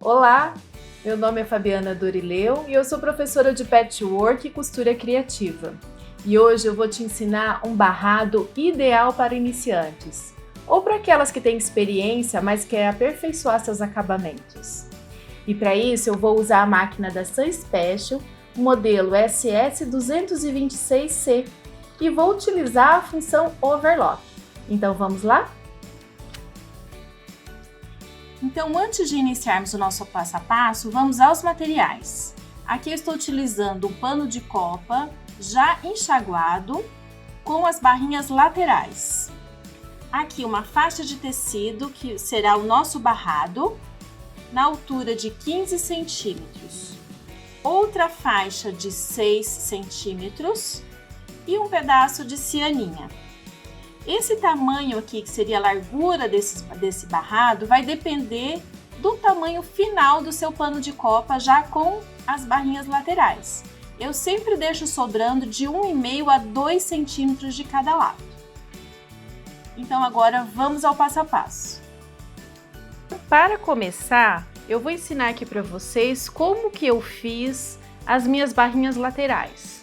Olá, meu nome é Fabiana Dorileu e eu sou professora de Patchwork e Costura Criativa. E hoje eu vou te ensinar um barrado ideal para iniciantes, ou para aquelas que têm experiência, mas querem aperfeiçoar seus acabamentos. E para isso eu vou usar a máquina da Sun Special, o modelo SS226C, e vou utilizar a função Overlock. Então vamos lá? Então, antes de iniciarmos o nosso passo a passo, vamos aos materiais. Aqui eu estou utilizando um pano de copa já enxaguado com as barrinhas laterais. Aqui uma faixa de tecido que será o nosso barrado na altura de 15 centímetros. Outra faixa de 6 centímetros e um pedaço de cianinha. Esse tamanho aqui, que seria a largura desse barrado, vai depender do tamanho final do seu pano de copa, já com as barrinhas laterais. Eu sempre deixo sobrando de 1,5 a 2 centímetros de cada lado. Então agora vamos ao passo a passo. Para começar, eu vou ensinar aqui para vocês como que eu fiz as minhas barrinhas laterais.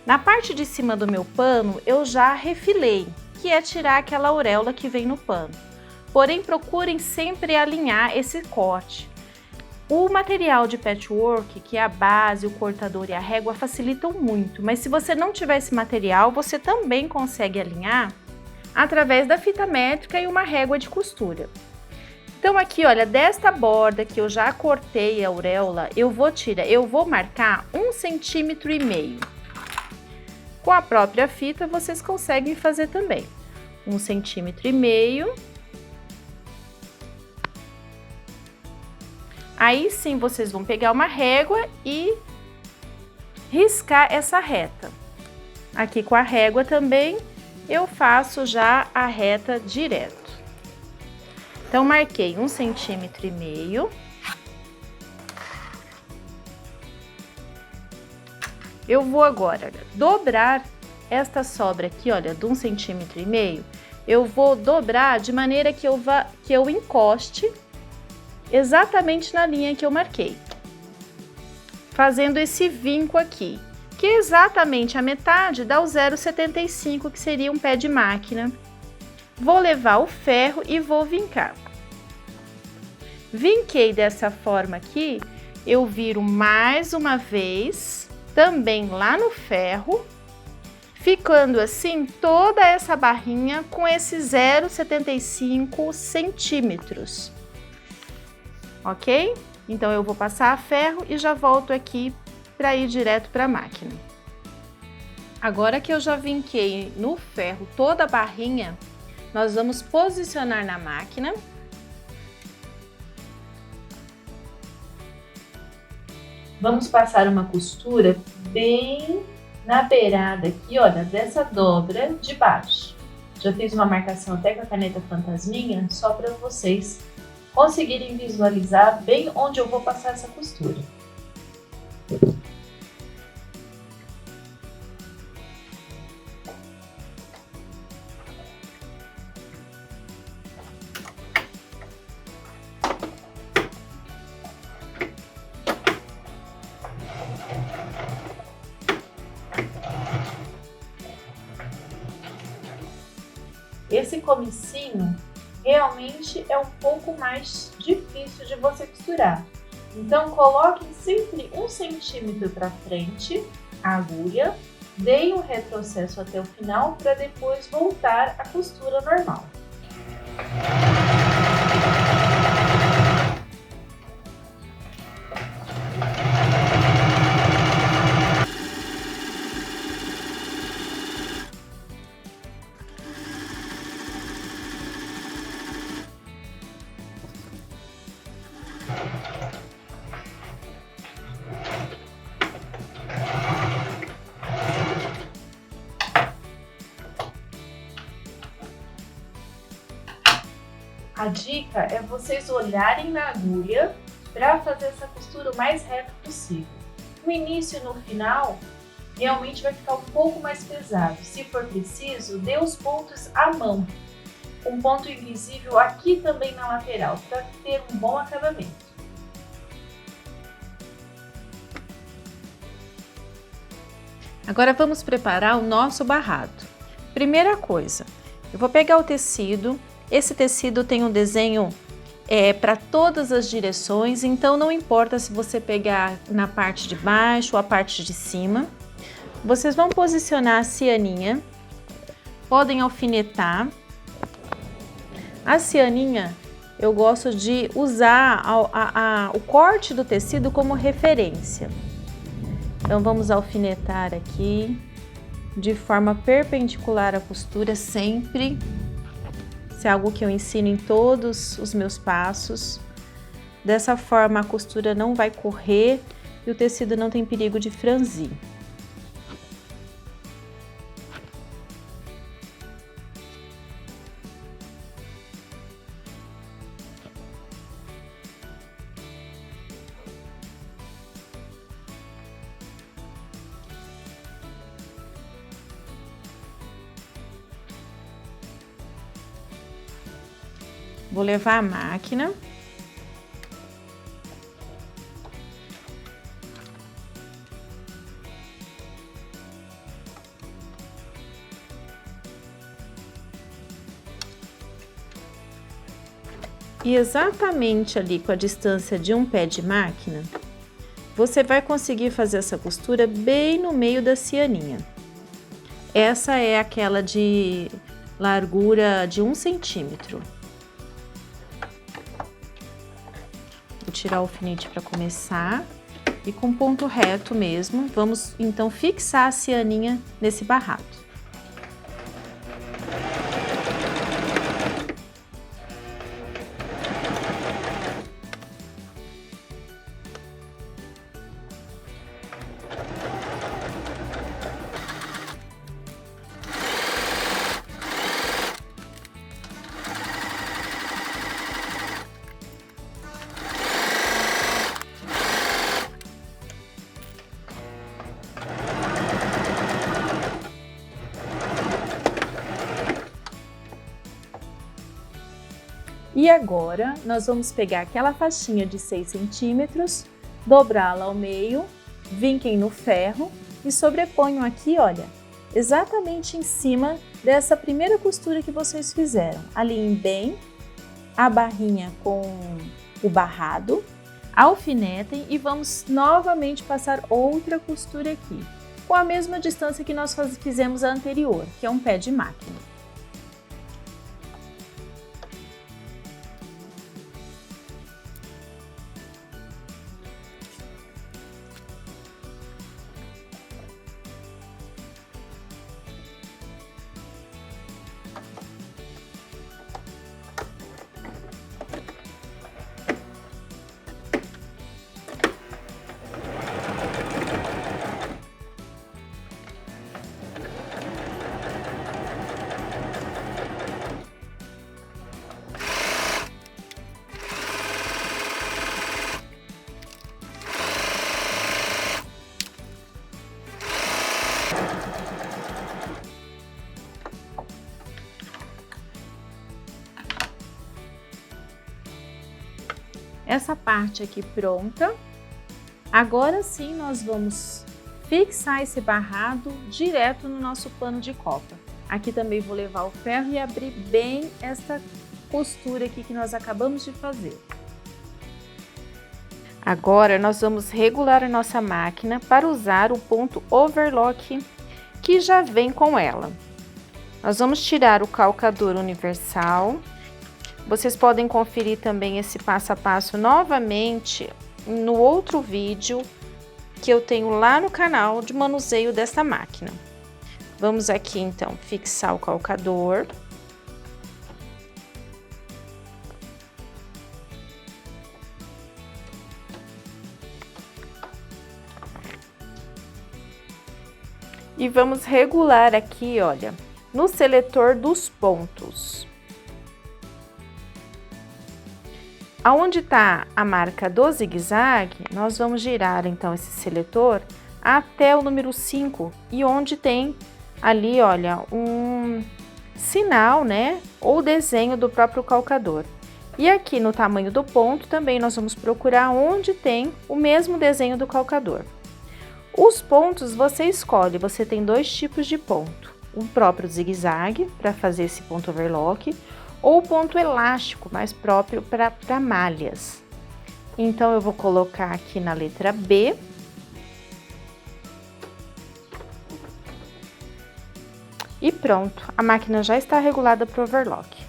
Na parte de cima do meu pano, eu já refilei, que é tirar aquela auréola que vem no pano. Porém, procurem sempre alinhar esse corte. O material de patchwork, que é a base, o cortador e a régua, facilitam muito, mas se você não tiver esse material, você também consegue alinhar através da fita métrica e uma régua de costura. Então aqui, olha, desta borda que eu já cortei a auréola, eu vou marcar 1,5 centímetro. Com a própria fita, vocês conseguem fazer também. 1,5 centímetro. Aí sim, vocês vão pegar uma régua e riscar essa reta. Aqui com a régua também, eu faço já a reta direto. Então, marquei 1,5 centímetro. Eu vou agora dobrar esta sobra aqui, olha, de 1,5 centímetro. Eu vou dobrar de maneira que eu encoste exatamente na linha que eu marquei. Fazendo esse vinco aqui, que é exatamente a metade dá o 0,75, que seria um pé de máquina. Vou levar o ferro e vou vincar. Vinquei dessa forma aqui, eu viro mais uma vez, também lá no ferro, ficando assim toda essa barrinha com esse 0,75 centímetros, ok? Então eu vou passar a ferro e já volto aqui para ir direto para a máquina. Agora que eu já vinquei no ferro toda a barrinha, nós vamos posicionar na máquina. Vamos passar uma costura bem na beirada aqui, olha, dessa dobra de baixo. Já fiz uma marcação até com a caneta fantasminha, só para vocês conseguirem visualizar bem onde eu vou passar essa costura. Esse comecinho realmente é um pouco mais difícil de você costurar. Então, coloquem sempre 1 centímetro para frente a agulha, deem um retrocesso até o final para depois voltar à costura normal. A dica é vocês olharem na agulha para fazer essa costura o mais reto possível. No início e no final, realmente vai ficar um pouco mais pesado. Se for preciso, dê os pontos à mão. Um ponto invisível aqui também na lateral, para ter um bom acabamento. Agora vamos preparar o nosso barrado. Primeira coisa, eu vou pegar o tecido. Esse tecido tem um desenho para todas as direções, então não importa se você pegar na parte de baixo ou a parte de cima. Vocês vão posicionar a cianinha, podem alfinetar. A cianinha, eu gosto de usar o corte do tecido como referência. Então vamos alfinetar aqui de forma perpendicular à costura sempre. Isso é algo que eu ensino em todos os meus passos. Dessa forma a costura não vai correr e o tecido não tem perigo de franzir. Vou levar a máquina. E exatamente ali com a distância de um pé de máquina, você vai conseguir fazer essa costura bem no meio da cianinha. Essa é aquela de largura de 1 centímetro. Vou tirar o alfinete para começar e com ponto reto mesmo, vamos então fixar a cianinha nesse barrado. E agora, nós vamos pegar aquela faixinha de 6 centímetros, dobrá-la ao meio, vinquem no ferro e sobreponham aqui, olha, exatamente em cima dessa primeira costura que vocês fizeram. Alinhem bem a barrinha com o barrado, alfinetem e vamos novamente passar outra costura aqui, com a mesma distância que nós fizemos a anterior, que é um pé de máquina. Essa parte aqui pronta. Agora sim nós vamos fixar esse barrado direto no nosso pano de copa. Aqui também vou levar o ferro e abrir bem essa costura aqui que nós acabamos de fazer. Agora nós vamos regular a nossa máquina para usar o ponto overlock que já vem com ela. Nós vamos tirar o calcador universal. Vocês podem conferir também esse passo a passo novamente no outro vídeo que eu tenho lá no canal de manuseio dessa máquina. Vamos aqui então fixar o calcador. E vamos regular aqui, olha, no seletor dos pontos. Aonde está a marca do zigue-zague, nós vamos girar então esse seletor até o número 5 e onde tem ali, olha, um sinal, né, ou desenho do próprio calcador. E aqui no tamanho do ponto também nós vamos procurar onde tem o mesmo desenho do calcador. Os pontos você escolhe, você tem dois tipos de ponto. O próprio zigue-zague, para fazer esse ponto overlock, ou o ponto elástico, mais próprio para malhas. Então, eu vou colocar aqui na letra B. E pronto, a máquina já está regulada para o overlock.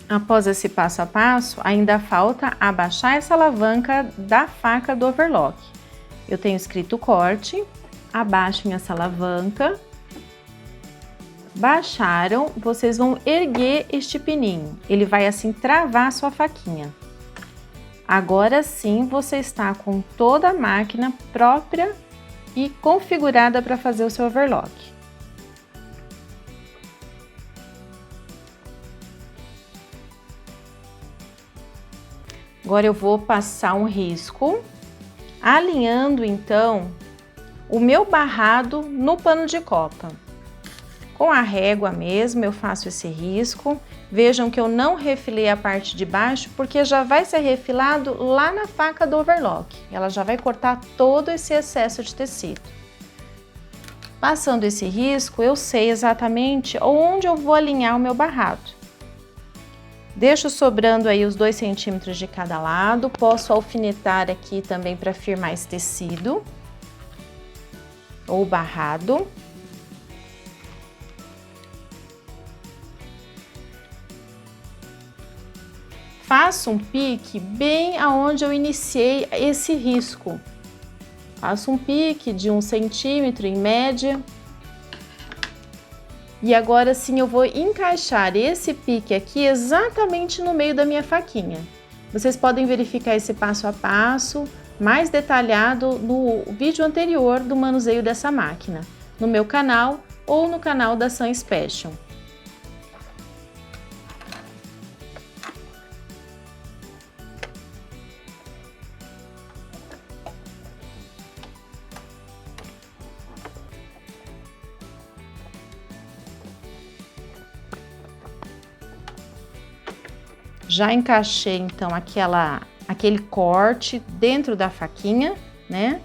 Após esse passo a passo, ainda falta abaixar essa alavanca da faca do overlock. Eu tenho escrito corte, abaixem essa alavanca. Baixaram, vocês vão erguer este pininho. Ele vai assim travar a sua faquinha. Agora sim, você está com toda a máquina própria e configurada para fazer o seu overlock. Agora eu vou passar um risco, alinhando então o meu barrado no pano de copa. Com a régua mesmo eu faço esse risco. Vejam que eu não refilei a parte de baixo, porque já vai ser refilado lá na faca do overlock. Ela já vai cortar todo esse excesso de tecido. Passando esse risco, eu sei exatamente onde eu vou alinhar o meu barrado. Deixo sobrando aí os 2 centímetros de cada lado. Posso alfinetar aqui também para firmar esse tecido ou barrado. Faço um pique bem aonde eu iniciei esse risco. Faço um pique de 1 centímetro em média. E agora sim eu vou encaixar esse pique aqui exatamente no meio da minha faquinha. Vocês podem verificar esse passo a passo mais detalhado no vídeo anterior do manuseio dessa máquina, no meu canal ou no canal da Sun Special. Já encaixei então aquele corte dentro da faquinha, né?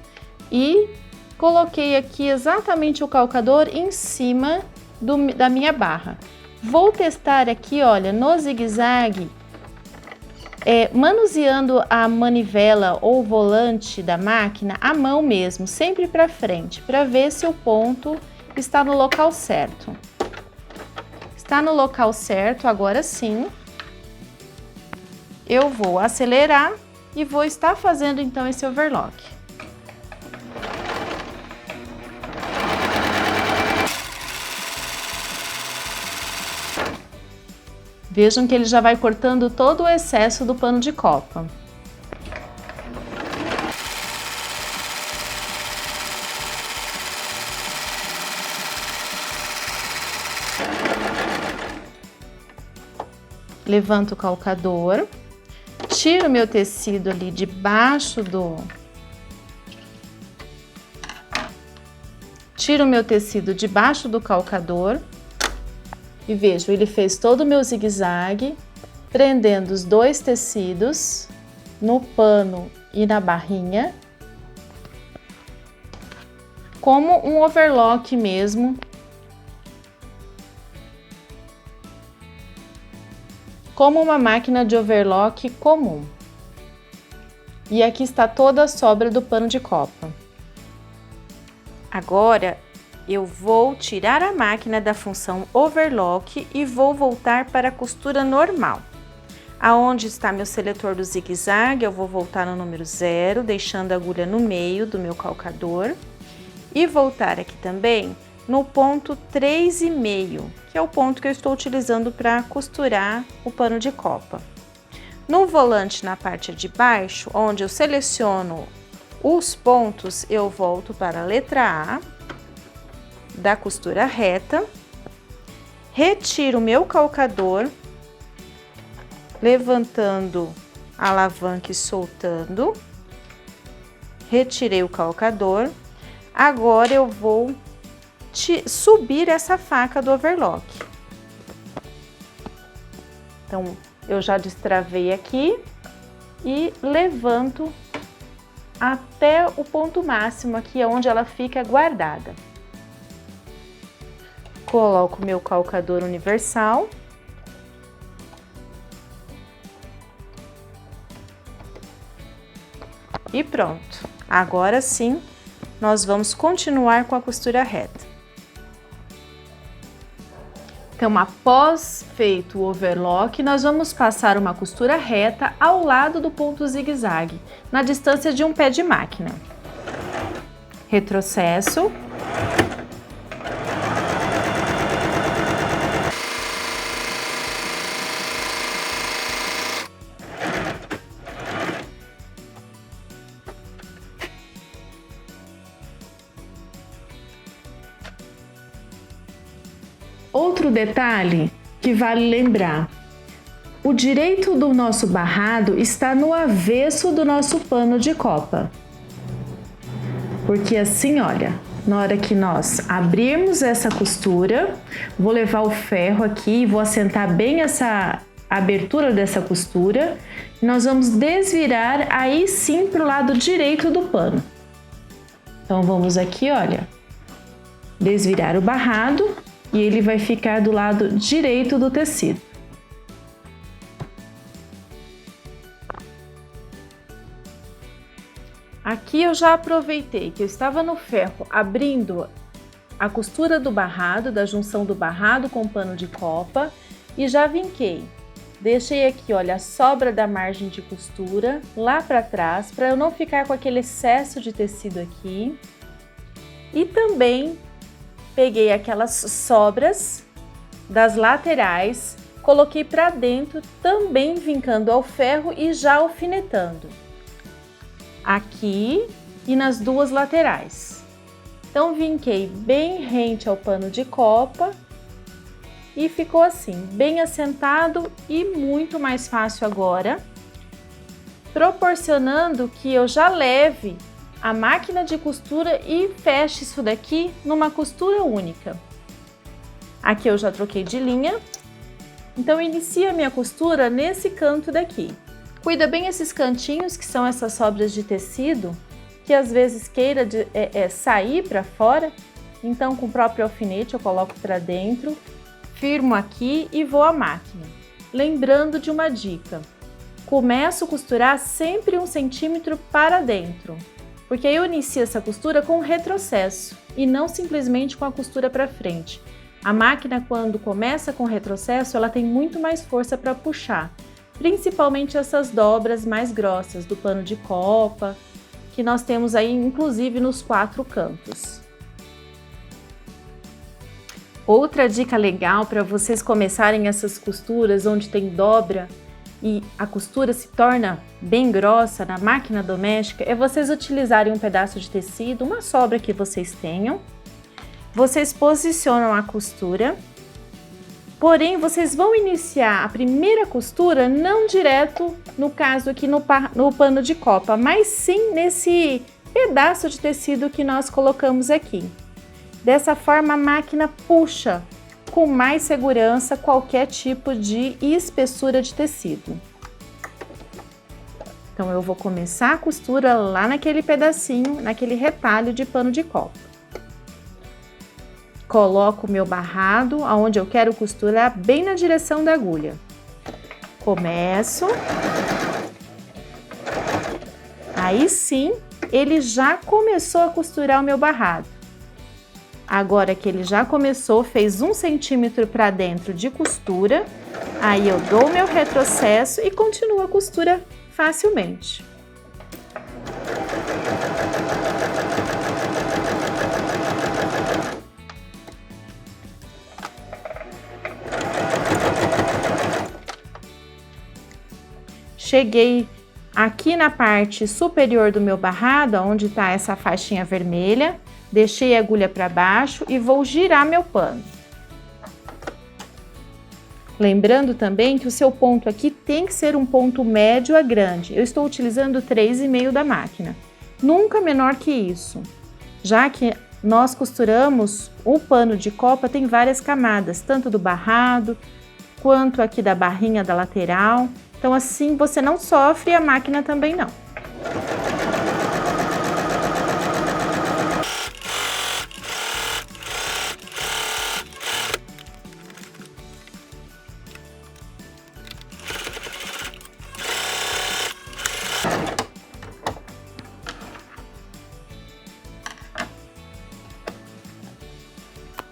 E coloquei aqui exatamente o calcador em cima da minha barra. Vou testar aqui, olha, no zigue-zague, manuseando a manivela ou volante da máquina à mão mesmo, sempre para frente, para ver se o ponto está no local certo. Está no local certo, agora sim. Eu vou acelerar e vou estar fazendo então esse overlock. Vejam que ele já vai cortando todo o excesso do pano de copa. Levanto o calcador. Tiro meu tecido ali debaixo do... Tiro meu tecido debaixo do calcador. E vejo, ele fez todo o meu zigue-zague, prendendo os 2 tecidos no pano e na barrinha. Como um overlock mesmo. Como uma máquina de overlock comum. E aqui está toda a sobra do pano de copa. Agora, eu vou tirar a máquina da função overlock e vou voltar para a costura normal. Aonde está meu seletor do zigue-zague, eu vou voltar no número 0, deixando a agulha no meio do meu calcador. E voltar aqui também no ponto 3,5, que é o ponto que eu estou utilizando para costurar o pano de copa. No volante, na parte de baixo, onde eu seleciono os pontos, eu volto para a letra A da costura reta, retiro o meu calcador, levantando a alavanca e soltando, retirei o calcador. Agora eu vou subir essa faca do overlock. Então, eu já destravei aqui e levanto até o ponto máximo aqui, onde ela fica guardada. Coloco meu calcador universal. E pronto. Agora sim, nós vamos continuar com a costura reta. Então, após feito o overlock, nós vamos passar uma costura reta ao lado do ponto zigue-zague, na distância de um pé de máquina. Retrocesso. Outro detalhe que vale lembrar: o direito do nosso barrado está no avesso do nosso pano de copa. Porque assim, olha, na hora que nós abrirmos essa costura, vou levar o ferro aqui e vou assentar bem essa abertura dessa costura. E nós vamos desvirar aí sim para o lado direito do pano. Então vamos aqui, olha, desvirar o barrado. E ele vai ficar do lado direito do tecido. Aqui eu já aproveitei que eu estava no ferro abrindo a costura do barrado, da junção do barrado com o pano de copa, e já vinquei. Deixei aqui, olha, a sobra da margem de costura lá para trás, para eu não ficar com aquele excesso de tecido aqui. E também peguei aquelas sobras das laterais, coloquei para dentro, também vincando ao ferro e já alfinetando. Aqui e nas duas laterais. Então, vinquei bem rente ao pano de copa e ficou assim, bem assentado e muito mais fácil agora, proporcionando que eu já leve a máquina de costura e feche isso daqui numa costura única. Aqui eu já troquei de linha, então inicia a minha costura nesse canto daqui. Cuida bem esses cantinhos, que são essas sobras de tecido, que às vezes queira sair para fora, então com o próprio alfinete eu coloco para dentro, firmo aqui e vou à máquina. Lembrando de uma dica: começo a costurar sempre 1 centímetro para dentro, porque aí eu inicio essa costura com retrocesso e não simplesmente com a costura para frente. A máquina, quando começa com retrocesso, ela tem muito mais força para puxar, principalmente essas dobras mais grossas do pano de copa, que nós temos aí inclusive nos 4 cantos. Outra dica legal para vocês começarem essas costuras onde tem dobra e a costura se torna bem grossa na máquina doméstica, é vocês utilizarem um pedaço de tecido, uma sobra que vocês tenham. Vocês posicionam a costura, porém vocês vão iniciar a primeira costura não direto, no caso aqui no pano de copa, mas sim nesse pedaço de tecido que nós colocamos aqui. Dessa forma a máquina puxa com mais segurança qualquer tipo de espessura de tecido. Então eu vou começar a costura lá naquele pedacinho, naquele retalho de pano de copa. Coloco o meu barrado aonde eu quero costurar, bem na direção da agulha. Começo. Aí sim, ele já começou a costurar o meu barrado. Agora que ele já começou, fez 1 centímetro para dentro de costura, aí eu dou o meu retrocesso e continuo a costura facilmente. Cheguei aqui na parte superior do meu barrado, onde está essa faixinha vermelha, deixei a agulha para baixo e vou girar meu pano. Lembrando também que o seu ponto aqui tem que ser um ponto médio a grande. Eu estou utilizando 3,5 da máquina, nunca menor que isso, já que nós costuramos o pano de copa, tem várias camadas, tanto do barrado quanto aqui da barrinha da lateral. Então assim você não sofre e a máquina também não.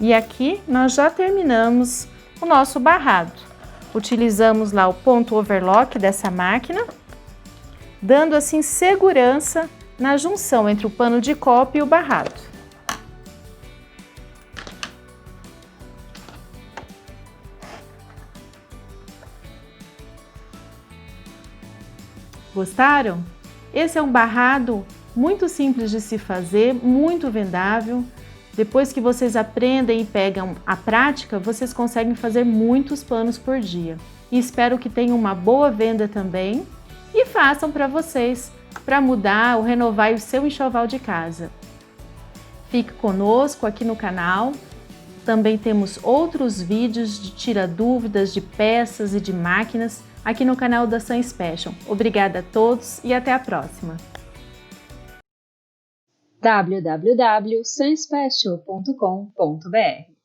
E aqui nós já terminamos o nosso barrado. Utilizamos lá o ponto overlock dessa máquina, dando assim segurança na junção entre o pano de copa e o barrado. Gostaram? Esse é um barrado muito simples de se fazer, muito vendável. Depois que vocês aprendem e pegam a prática, vocês conseguem fazer muitos panos por dia. E espero que tenham uma boa venda também e façam para vocês, para mudar ou renovar o seu enxoval de casa. Fique conosco aqui no canal. Também temos outros vídeos de tira dúvidas de peças e de máquinas aqui no canal da Sans Passion. Obrigada a todos e até a próxima! www.sanspecial.com.br